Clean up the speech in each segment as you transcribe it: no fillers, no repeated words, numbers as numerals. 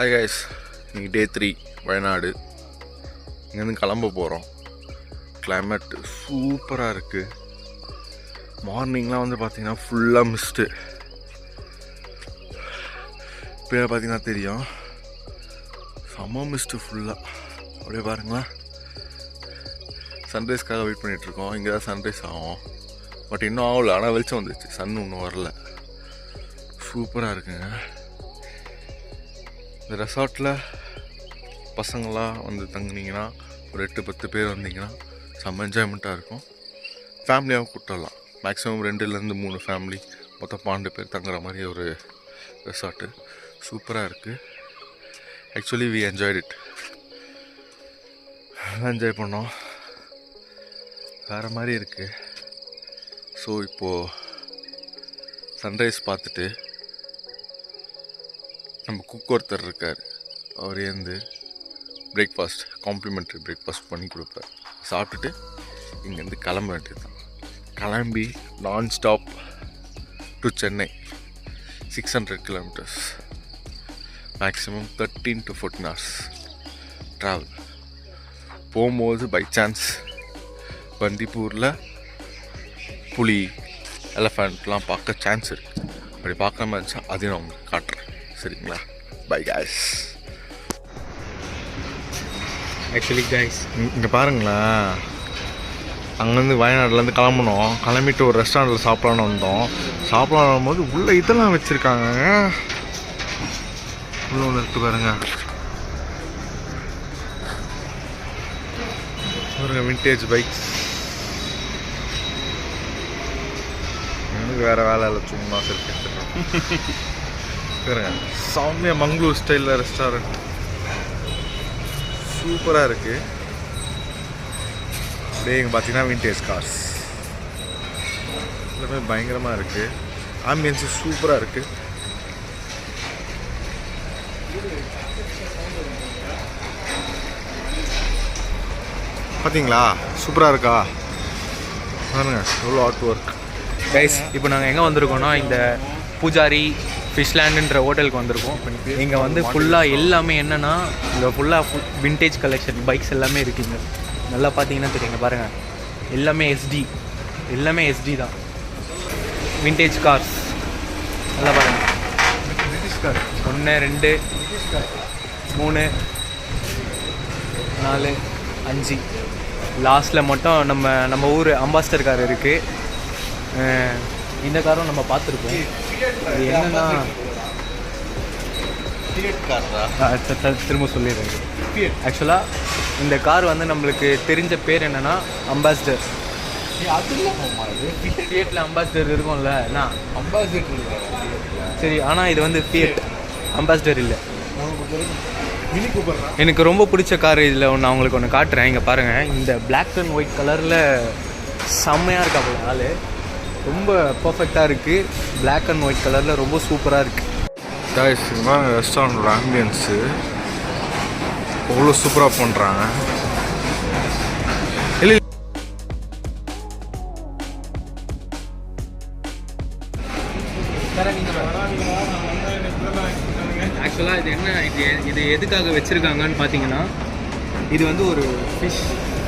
Hi guys, இன்னைக்கு டே 3 வயநாடு. இங்கேருந்து கிளம்ப போகிறோம். கிளைமேட் சூப்பராக இருக்குது. மார்னிங்லாம் வந்து பார்த்திங்கன்னா ஃபுல்லாக மிஸ்ட்டு. இப்போ பார்த்திங்கன்னா தெரியும், செம்ம மிஸ்ட்டு ஃபுல்லாக. அப்படியே பாருங்களேன், சன்ரைஸ்க்காக வெயிட் பண்ணிகிட்ருக்கோம். இங்கே தான் சன்ரைஸ் ஆகும், பட் இன்னும் ஆகல. ஆனால் வெளிச்சம் வந்துச்சு, சன் இன்னும் வரல. சூப்பராக இருக்குங்க. இந்த ரெசார்ட்டில் பசங்களாம் வந்து தங்குனீங்கன்னா, ஒரு 8-10 பேர் வந்தீங்கன்னா செம்ம என்ஜாய்மெண்ட்டாக இருக்கும். ஃபேமிலியாகவும் கூப்பிட்டுடலாம். மேக்ஸிமம் 2-3 ஃபேமிலி, மொத்தம் 12 பேர் தங்குற மாதிரி ஒரு ரெசார்ட்டு. சூப்பராக இருக்குது. Actually we enjoyed it. Enjoy பண்ணோம், வேறு மாதிரி இருக்குது. ஸோ இப்போது சன்ரைஸ் பார்த்துட்டு நம்ம குக் ஒருத்தர் இருக்கார், அவர் ஏந்து பிரேக்ஃபாஸ்ட், காம்ப்ளிமெண்ட்ரி பிரேக்ஃபாஸ்ட் பண்ணி கொடுப்பார். சாப்பிட்டுட்டு இங்கேருந்து கிளம்ப வேண்டியது தான். கிளம்பி நான் stop to Chennai, 600 kilometers, maximum 13 to 14 hours travel. போகும்போது பை சான்ஸ் பந்திப்பூரில் புலி, எலஃபண்ட்லாம் பார்க்க சான்ஸ் இருக்குது. அப்படி பார்க்காம இருந்துச்சா அதையும் நான் உங்களுக்கு காட்டுறேன், சரிங்களா? Bye guys. ஆக்சுவலி கைஸ், இங்கே பாருங்களேன், அங்கேருந்து வயநாடுலேருந்து கிளம்புனோம். கிளம்பிட்டு ஒரு ரெஸ்டாரண்ட்டில் சாப்பிட்லான்னு வந்தோம். சாப்பிட்லான்னு வரும்போது உள்ளே இதெல்லாம் வச்சுருக்காங்க. உள்ளே ஒன்று எடுத்து பாருங்க, ஒரு விண்டேஜ் பைக்ஸ். எனக்கு வேறு வேலை இல்லை, சும்மா செல்ஃபி எடுத்துக்கிறேன். சாமியா மங்களூர் ஸ்டைலில் ரெஸ்டாரண்ட் சூப்பராக இருக்குது. அப்படியே இங்கே பார்த்தீங்கன்னா விண்டேஜ் கார்ஸ் எல்லாமே பயங்கரமாக இருக்குது. ஆம்பியன்ஸு சூப்பராக இருக்குது. பார்த்தீங்களா, சூப்பராக இருக்கா பாருங்க, எவ்வளோ ஆர்ட் ஒர்க். கைஸ், இப்போ நாங்கள் எங்கே வந்திருக்கோம்னா, இந்த பூஜாரி ஃபிஷ்லேண்டுன்ற ஹோட்டலுக்கு வந்திருக்கோம். இங்கே வந்து ஃபுல்லாக எல்லாமே என்னென்னா, இங்கே ஃபுல்லாக விண்டேஜ் கலெக்ஷன் பைக்ஸ் எல்லாமே இருக்குங்க. நல்லா பார்த்தீங்கன்னா தெரியுங்க, பாருங்கள், எல்லாமே எஸ்டி தான். விண்டேஜ் கார்ஸ் நல்லா பாருங்கள். 1 2 3 4 5 லாஸ்ட்டில் மட்டும் நம்ம ஊர் அம்பாஸ்டர் கார் இருக்குது. இந்த காரும் நம்ம பார்த்துருக்கோம். இது என்னன்னா, திரும்ப சொல்லிடுறேன். ஆக்சுவலாக இந்த கார் வந்து நம்மளுக்கு தெரிஞ்ச பேர் என்னென்னா அம்பாஸ்டர். ஃபியட்டில் அம்பாஸ்டர் இருக்கும்ல, நான் அம்பாஸ்டர் சரி. ஆனால் இது வந்து ஃபியட் அம்பாஸ்டர் இல்லை. எனக்கு ரொம்ப பிடிச்ச கார் இதில் நான் உங்களுக்கு ஒன்று காட்டுறேன். இங்கே பாருங்கள், இந்த பிளாக் அண்ட் ஒயிட் கலரில் செம்மையாக இருக்கா போல ஆள். ரொம்ப பர்ஃபெக்டாக இருக்குது. பிளாக் அண்ட் ஒயிட் கலரில் ரொம்ப சூப்பராக இருக்குது. கைஸ், இதுதான் ரெஸ்டாரண்டோட ஆம்பியன்ஸு. அவ்வளோ சூப்பராக பண்ணுறாங்க. இல்லை, ஆக்சுவலாக இது என்ன, இது எதுக்காக வச்சுருக்காங்கன்னு பார்த்தீங்கன்னா, இது வந்து ஒரு ஃபிஷ்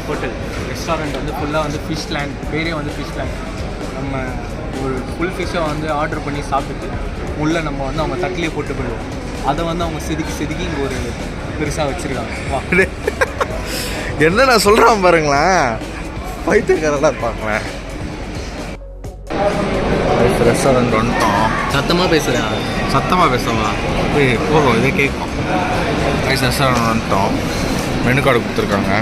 ஹோட்டல் ரெஸ்டாரண்ட். வந்து ஃபுல்லாக வந்து ஃபிஷ் லேண்ட், பேரே வந்து ஃபிஷ் லேண்ட். நம்ம ஒரு ஃபுல் ஃபிஷ்ஷை வந்து ஆர்டர் பண்ணி சாப்பிட்டுட்டு உள்ளே நம்ம வந்து அவங்க தட்டிலே போட்டு போயிடுவோம். அதை வந்து அவங்க செதுக்கி இங்கே ஒரு பெருசாக வச்சுருக்காங்க. என்ன நான் சொல்கிறேன் பாருங்களேன், பைத்தியக்காரெல்லாம் இருப்பாங்களேன். ரெஸ்டாரண்ட் வந்துட்டோம். சத்தமாக பேசுகிறேன். சத்தமாக பேசவா? போதும், இதே கேட்கும். ரெஸ்டாரண்ட் வந்துட்டோம். மெனு கார்டு கொடுத்துருக்காங்க.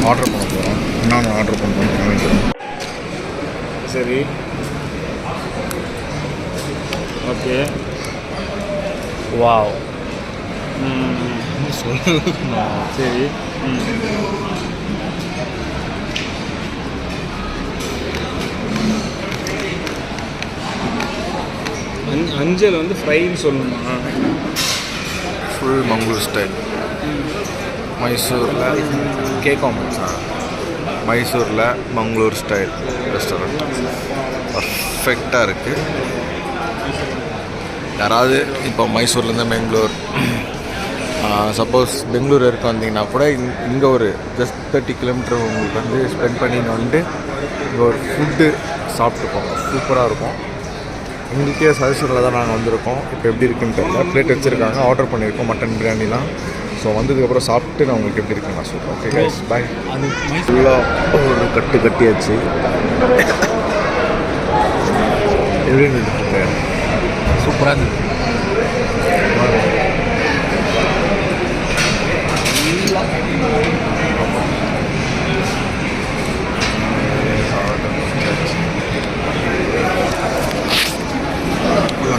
ஆர்டர் பண்ண போகிறோம். என்னென்ன ஆர்டர் பண்ணுறோம்? சரி, ஓகே. வாவ். சொல்லணும். சரி. அஞ்சல் வந்து ஃப்ரைன்னு சொல்லணுமா? Full Mangalore style. மைசூரில் கேட்கும். மைசூரில் மங்களூர் ஸ்டைல் ரெஸ்டாரண்ட் பர்ஃபெக்டாக இருக்குது. யாராவது இப்போ மைசூர்லேருந்து பெங்களூர் சப்போஸ் பெங்களூர் இருக்க வந்தீங்கன்னா கூட இங்கே ஒரு ஜஸ்ட் 30 கிலோமீட்டர் உங்களுக்கு வந்து ஸ்பெண்ட் பண்ணி இங்கே வந்து இங்கே ஒரு ஃபுட்டு சாப்பிட்டுப்போம். சூப்பராக இருக்கும். எங்களுக்கே சஜஷனில் தான் நாங்கள் வந்திருக்கோம். இப்போ எப்படி இருக்குன்னு தெரியல. பிளேட் வச்சுருக்காங்க, ஆர்டர் பண்ணியிருக்கோம் மட்டன் பிரியாணிலாம். ஸோ வந்ததுக்கப்புறம் சாப்பிட்டு நான் உங்களுக்கு எப்படி இருக்குன்னு நான் சொல்கிறேன். ஓகே கைஸ், பாய். அது ஃபுல்லாக ஒரு கட்டியாச்சு. எப்படி இருந்தது? சூப்பராக இருந்தது.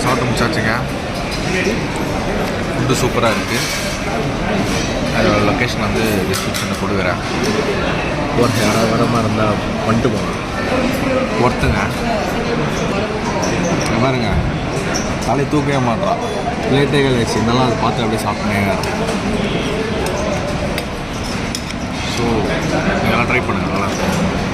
சாப்பிட்டு முடிச்சாச்சுங்க. ஃபுட்டு சூப்பராக இருக்குது. அதோட லொக்கேஷன் வந்து டிஸ்கிரிப்ஷனில் கொடுக்குறேன். ஒரு யாராவது வரமாக இருந்தால் வந்துட்டு போங்க. ஒருத்துங்க பாருங்க, தலை தூக்கவே மாட்டான். பிளேட்டுகள் வச்சு நல்லா அதை பார்த்து அப்படியே சாப்பிட்டே. ஸோ இதெல்லாம் ட்ரை பண்ணுங்கள், நல்லாயிருக்கும்.